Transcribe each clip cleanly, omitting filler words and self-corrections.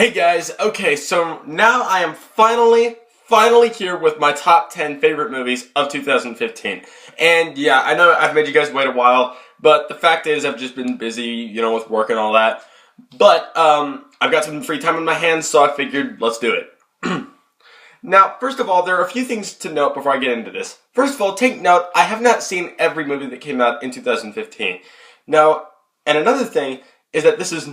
Hey guys, okay, so now I am finally here with my top 10 favorite movies of 2015. And yeah, I know I've made you guys wait a while, but the fact is I've just been busy, with work and all that. But I've got some free time in my hands, so I figured let's do it. Now, first of all, there are a few things to note before I get into this. First of all, take note, I have not seen every movie that came out in 2015. Now, and another thing is that this is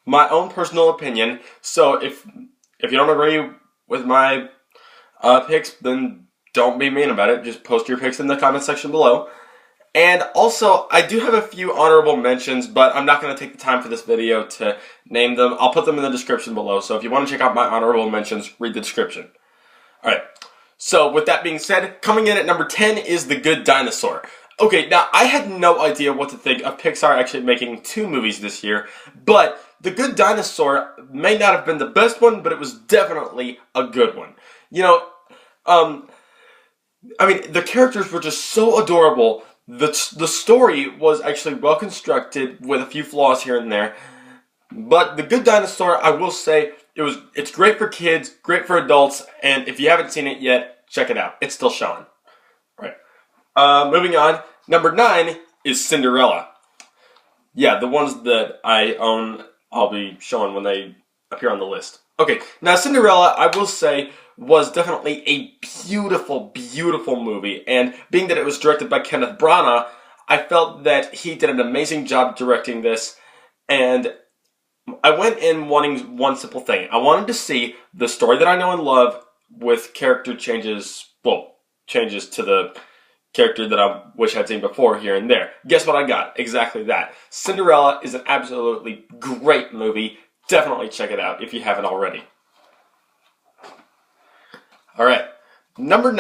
my own personal opinion, so if you don't agree with my picks, then don't be mean about it. Just post your picks in the comment section below. And also, I do have a few honorable mentions, but I'm not going to take the time for this video to name them. I'll put them in the description below, so if you want to check out my honorable mentions, read the description. Alright, so with that being said, coming in at number 10 is The Good Dinosaur. Okay, now I had no idea what to think of Pixar actually making 2 movies this year, but The Good Dinosaur may not have been the best one, but it was definitely a good one. The characters were just so adorable. The story was actually well constructed with a few flaws here and there. But The Good Dinosaur, I will say, it's great for kids, great for adults, and if you haven't seen it yet, check it out. It's still showing. Right. Moving on, number 9 is Cinderella. Yeah, the ones that I own, I'll be showing when they appear on the list. Okay, now Cinderella, I will say, was definitely a beautiful, beautiful movie. And being that it was directed by Kenneth Branagh, I felt that he did an amazing job directing this. And I went in wanting one simple thing. I wanted to see the story that I know and love with character changes, changes to the character that I wish I'd seen before here and there. Guess what I got? Exactly that. Cinderella is an absolutely great movie. Definitely check it out if you haven't already. Alright, number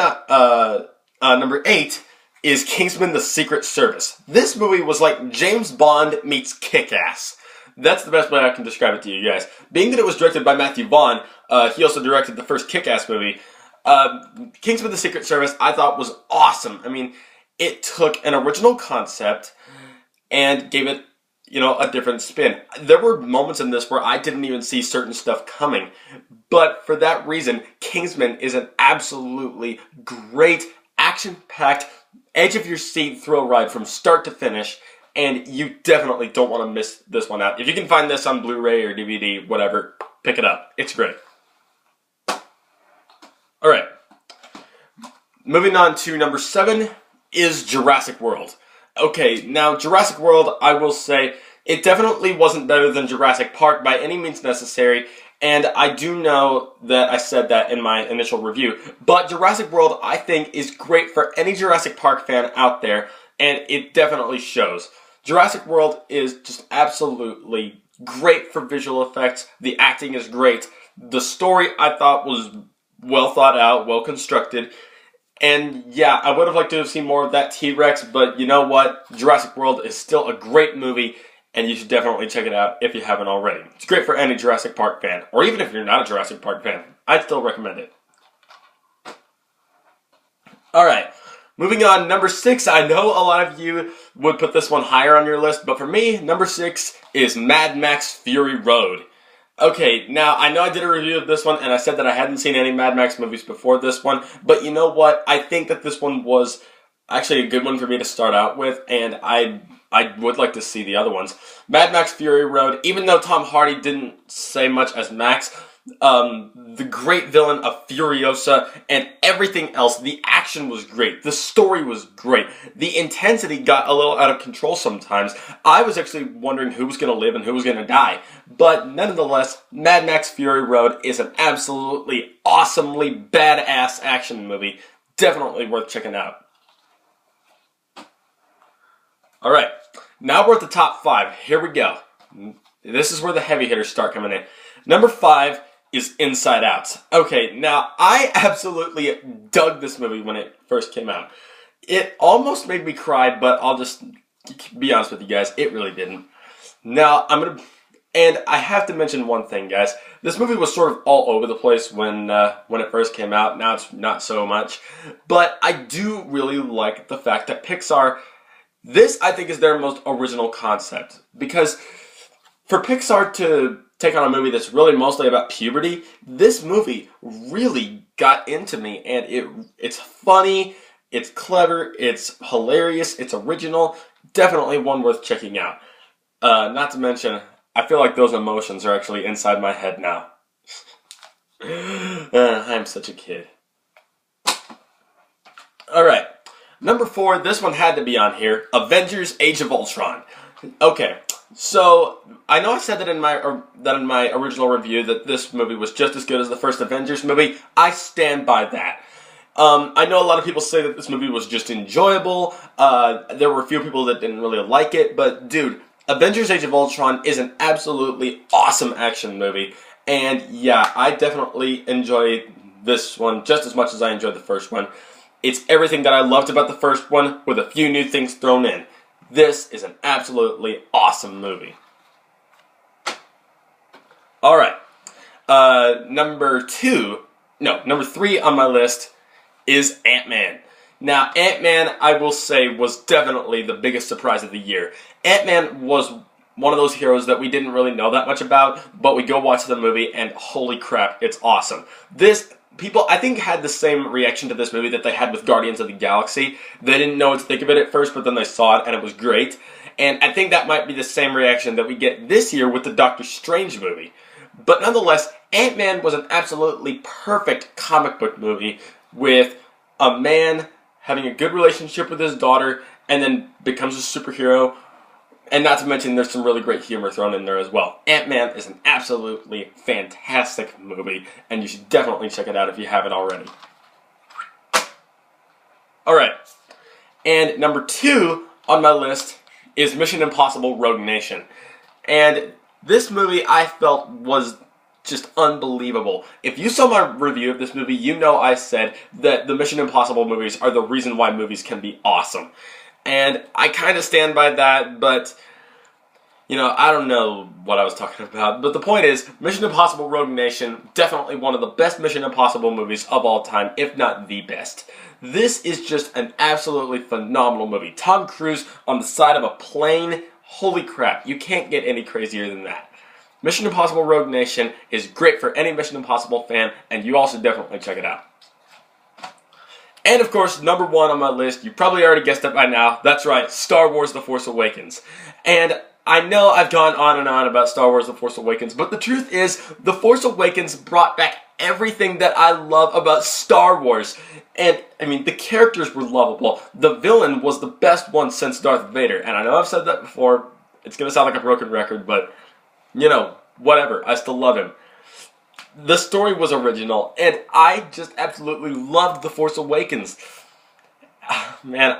8 is Kingsman: The Secret Service. This movie was like James Bond meets Kick-Ass. That's the best way I can describe it to you guys. Being that it was directed by Matthew Vaughn, he also directed the first Kick-Ass movie. Kingsman: The Secret Service I thought was awesome. I mean, it took an original concept and gave it, a different spin. There were moments in this where I didn't even see certain stuff coming. But for that reason, Kingsman is an absolutely great, action-packed, edge-of-your-seat thrill ride from start to finish. And you definitely don't want to miss this one out. If you can find this on Blu-ray or DVD, whatever, pick it up. It's great. Alright. Moving on to number 7 is Jurassic World. Okay, now Jurassic World, I will say, it definitely wasn't better than Jurassic Park by any means necessary, and I do know that I said that in my initial review, but Jurassic World, I think, is great for any Jurassic Park fan out there, and it definitely shows. Jurassic World is just absolutely great for visual effects, the acting is great, the story I thought was well thought out, well constructed. And yeah, I would have liked to have seen more of that T-Rex, but you know what? Jurassic World is still a great movie, and you should definitely check it out if you haven't already. It's great for any Jurassic Park fan, or even if you're not a Jurassic Park fan. I'd still recommend it. Alright, moving on, number 6. I know a lot of you would put this one higher on your list, but for me, number 6 is Mad Max Fury Road. Okay, now, I know I did a review of this one, and I said that I hadn't seen any Mad Max movies before this one, but you know what? I think that this one was actually a good one for me to start out with, and I would like to see the other ones. Mad Max Fury Road, even though Tom Hardy didn't say much as Max, the great villain of Furiosa, and everything else, the action was great, the story was great, the intensity got a little out of control sometimes. I was actually wondering who was going to live and who was going to die, but nonetheless, Mad Max Fury Road is an absolutely awesomely badass action movie, definitely worth checking out. Alright, now we're at the top 5, here we go. This is where the heavy hitters start coming in. Number 5 is Inside Out. Okay, now, I absolutely dug this movie when it first came out. It almost made me cry, but I'll just be honest with you guys, it really didn't. Now, and I have to mention one thing, guys. This movie was sort of all over the place when it first came out. Now it's not so much. But I do really like the fact that Pixar, this I think is their most original concept. Because for Pixar to take on a movie that's really mostly about puberty, this movie really got into me, and it's funny, it's clever, it's hilarious, it's original, definitely one worth checking out. Not to mention, I feel like those emotions are actually inside my head now. I'm such a kid. Alright, number 4, this one had to be on here, Avengers Age of Ultron. Okay, so I know I said that in my original review that this movie was just as good as the first Avengers movie. I stand by that. I know a lot of people say that this movie was just enjoyable. There were a few people that didn't really like it, but dude, Avengers Age of Ultron is an absolutely awesome action movie. And yeah, I definitely enjoy this one just as much as I enjoyed the first one. It's everything that I loved about the first one with a few new things thrown in. This is an absolutely awesome movie. Alright, number 3 on my list is AntMan. Now, AntMan, I will say, was definitely the biggest surprise of the year. AntMan was one of those heroes that we didn't really know that much about, but we go watch the movie and holy crap, it's awesome. People, I think, had the same reaction to this movie that they had with Guardians of the Galaxy. They didn't know what to think of it at first, but then they saw it and it was great. And I think that might be the same reaction that we get this year with the Doctor Strange movie. But nonetheless, Ant-Man was an absolutely perfect comic book movie with a man having a good relationship with his daughter and then becomes a superhero. And not to mention, there's some really great humor thrown in there as well. Ant-Man is an absolutely fantastic movie, and you should definitely check it out if you haven't already. Alright, and number 2 on my list is Mission Impossible Rogue Nation. And this movie I felt was just unbelievable. If you saw my review of this movie, you know I said that the Mission Impossible movies are the reason why movies can be awesome. And I kind of stand by that, but, you know, I don't know what I was talking about. But the point is, Mission Impossible Rogue Nation, definitely one of the best Mission Impossible movies of all time, if not the best. This is just an absolutely phenomenal movie. Tom Cruise on the side of a plane, holy crap, you can't get any crazier than that. Mission Impossible Rogue Nation is great for any Mission Impossible fan, and you all should definitely check it out. And of course, number 1 on my list, you probably already guessed it by now, that's right, Star Wars The Force Awakens. And I know I've gone on and on about Star Wars The Force Awakens, but the truth is, The Force Awakens brought back everything that I love about Star Wars. And, I mean, the characters were lovable. The villain was the best one since Darth Vader. And I know I've said that before, it's going to sound like a broken record, but, you know, whatever, I still love him. The story was original, and I just absolutely loved The Force Awakens. Man,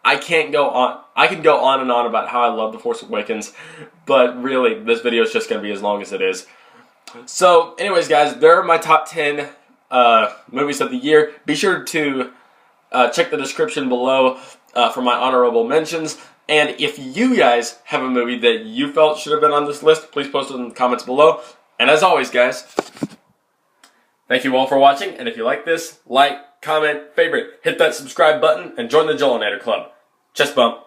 I can't go on. I can go on and on about how I love The Force Awakens, but really, this video is just going to be as long as it is. So, anyways, guys, there are my top 10 movies of the year. Be sure to check the description below for my honorable mentions. And if you guys have a movie that you felt should have been on this list, please post it in the comments below. And as always, guys, thank you all for watching, and if you like this, like, comment, favorite, hit that subscribe button, and join the Jolinator Club. Chest bump.